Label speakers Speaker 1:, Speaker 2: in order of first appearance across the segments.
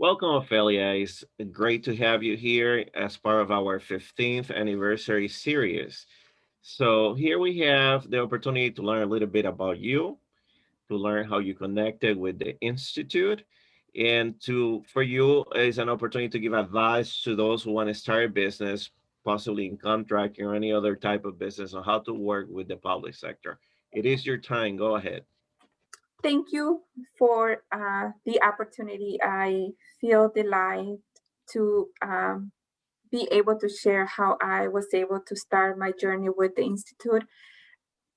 Speaker 1: Welcome, Ofelia. It's great to have you here as part of our 15th anniversary series. So, here we have the opportunity to learn a little bit about you, to learn how you connected with the Institute, and to for you is an opportunity to give advice to those who want to start a business, possibly in contracting or any other type of business, on how to work with the public sector. It is your time. Go ahead.
Speaker 2: Thank you for the opportunity. I feel delighted to be able to share how I was able to start my journey with the Institute.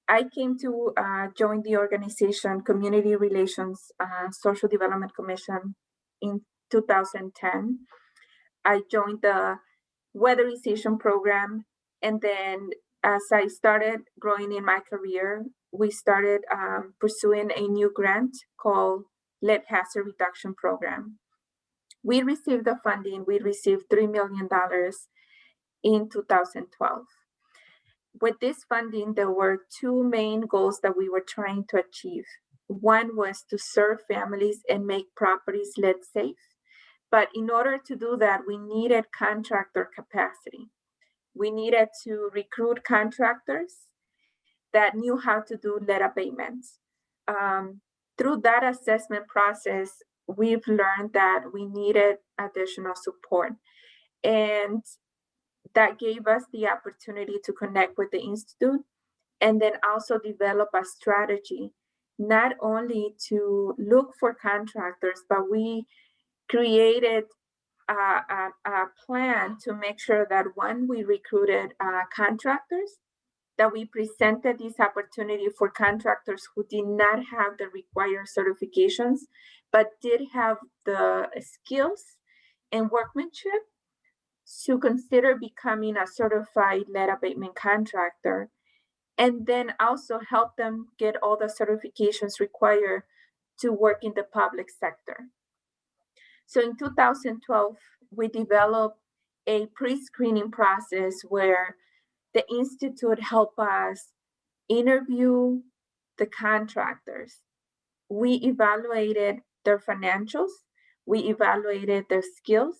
Speaker 2: I came to join the organization Community Relations Social Development Commission in 2010. I joined the weatherization program, and then as I started growing in my career, we started pursuing a new grant called Lead Hazard Reduction Program. We received the funding. We received $3 million in 2012. With this funding, there were two main goals that we were trying to achieve. One was to serve families and make properties lead safe. But in order to do that, we needed contractor capacity. We needed to recruit contractors that knew how to do lead abatements. Through that assessment process, we've learned that we needed additional support. And that gave us the opportunity to connect with the Institute and then also develop a strategy, not only to look for contractors, but we created a plan to make sure that when we recruited contractors, that we presented this opportunity for contractors who did not have the required certifications, but did have the skills and workmanship to consider becoming a certified lead abatement contractor, and then also help them get all the certifications required to work in the public sector. So in 2012, we developed a pre-screening process where the Institute helped us interview the contractors. We evaluated their financials, we evaluated their skills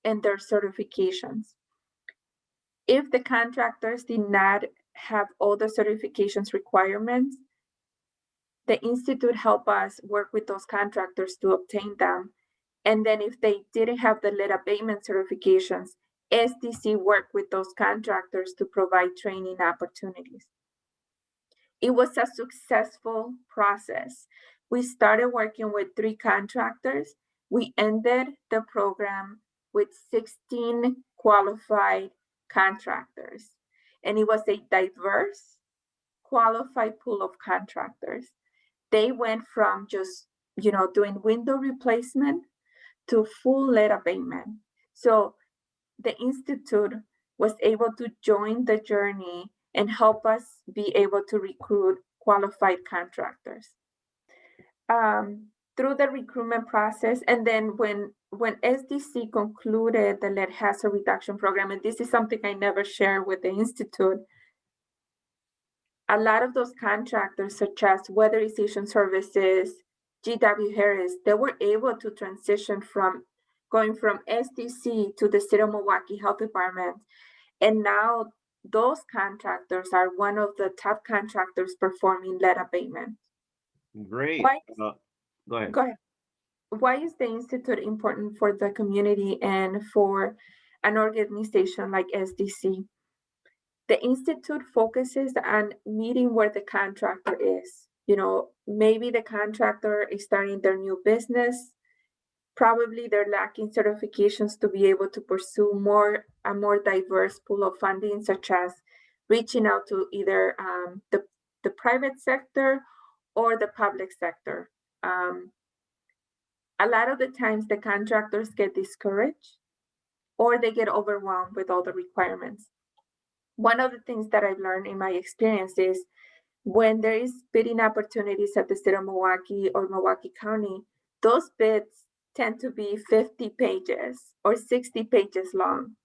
Speaker 2: and their certifications. If the contractors did not have all the certifications requirements, the Institute helped us work with those contractors to obtain them. And then if they didn't have the lead abatement certifications, SDC worked with those contractors to provide training opportunities. It was a successful process. We started working with 3 contractors. We ended the program with 16 qualified contractors. And it was a diverse, qualified pool of contractors. They went from just, doing window replacement to full lead abatement. So the Institute was able to join the journey and help us be able to recruit qualified contractors. Through the recruitment process, and then when SDC concluded the lead hazard reduction program, and this is something I never shared with the Institute, a lot of those contractors, such as weatherization services, GW Harris, they were able to transition from going from SDC to the City of Milwaukee Health Department. And now those contractors are one of the top contractors performing lead abatement.
Speaker 1: Great.
Speaker 2: Why?
Speaker 1: Go ahead.
Speaker 2: Go ahead. Why is the Institute important for the community and for an organization like SDC? The Institute focuses on meeting where the contractor is. Maybe the contractor is starting their new business. Probably they're lacking certifications to be able to pursue a more diverse pool of funding, such as reaching out to either the private sector or the public sector. A lot of the times the contractors get discouraged or they get overwhelmed with all the requirements. One of the things that I've learned in my experience is when there is bidding opportunities at the City of Milwaukee or Milwaukee County, those bids tend to be 50 pages or 60 pages long.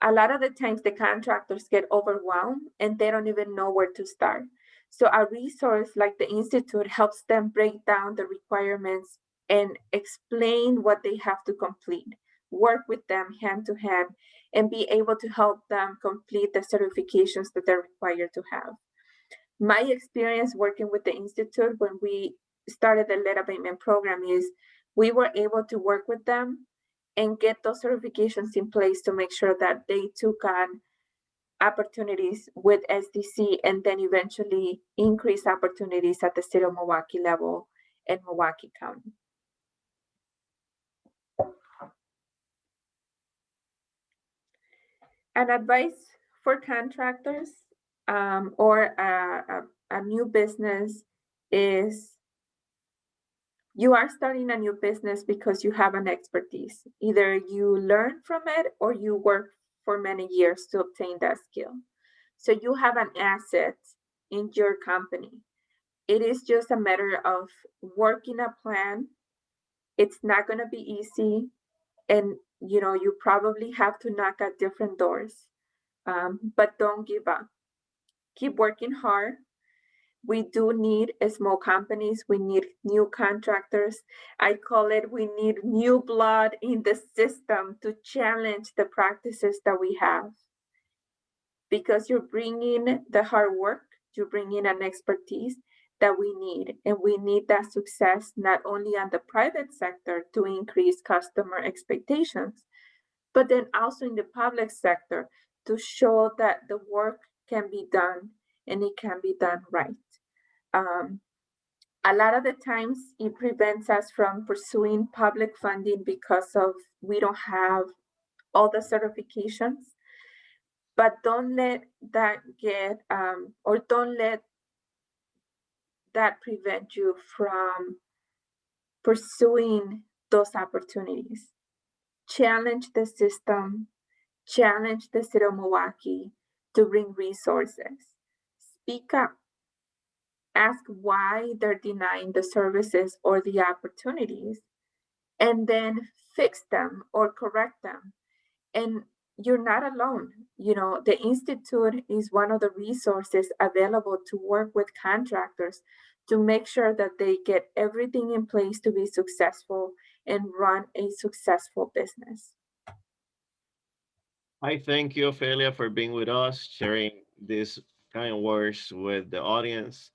Speaker 2: A lot of the times the contractors get overwhelmed and they don't even know where to start. So a resource like the Institute helps them break down the requirements and explain what they have to complete, work with them hand to hand, and be able to help them complete the certifications that they're required to have. My experience working with the Institute when we started the lead abatement program is we were able to work with them and get those certifications in place to make sure that they took on opportunities with SDC and then eventually increase opportunities at the city of Milwaukee level in Milwaukee County. An advice for contractors or a new business is you are starting a new business because you have an expertise. Either you learn from it or you work for many years to obtain that skill. So you have an asset in your company. It is just a matter of working a plan. It's not going to be easy. And, you probably have to knock at different doors, but don't give up. Keep working hard. We do need small companies. We need new contractors. I call it we need new blood in the system to challenge the practices that we have because you're bringing the hard work, you're bringing an expertise that we need. And we need that success not only on the private sector to increase customer expectations, but then also in the public sector to show that the work can be done and it can be done right. Um, a lot of the times it prevents us from pursuing public funding because of we don't have all the certifications, but don't let that get or don't let that prevent you from pursuing those opportunities. Challenge the system, challenge the city of Milwaukee to bring resources. Speak up, ask why they're denying the services or the opportunities, and then fix them or correct them. And you're not alone. The Institute is one of the resources available to work with contractors to make sure that they get everything in place to be successful and run a successful business.
Speaker 1: I thank you, Ophelia, for being with us, sharing these kind words with the audience.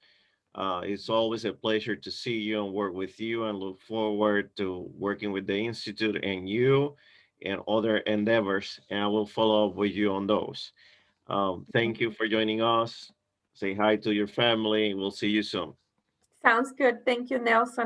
Speaker 1: It's always a pleasure to see you and work with you, and look forward to working with the Institute and you and other endeavors. And I will follow up with you on those. Thank you for joining us. Say hi to your family. We'll see you soon.
Speaker 2: Sounds good. Thank you, Nelson.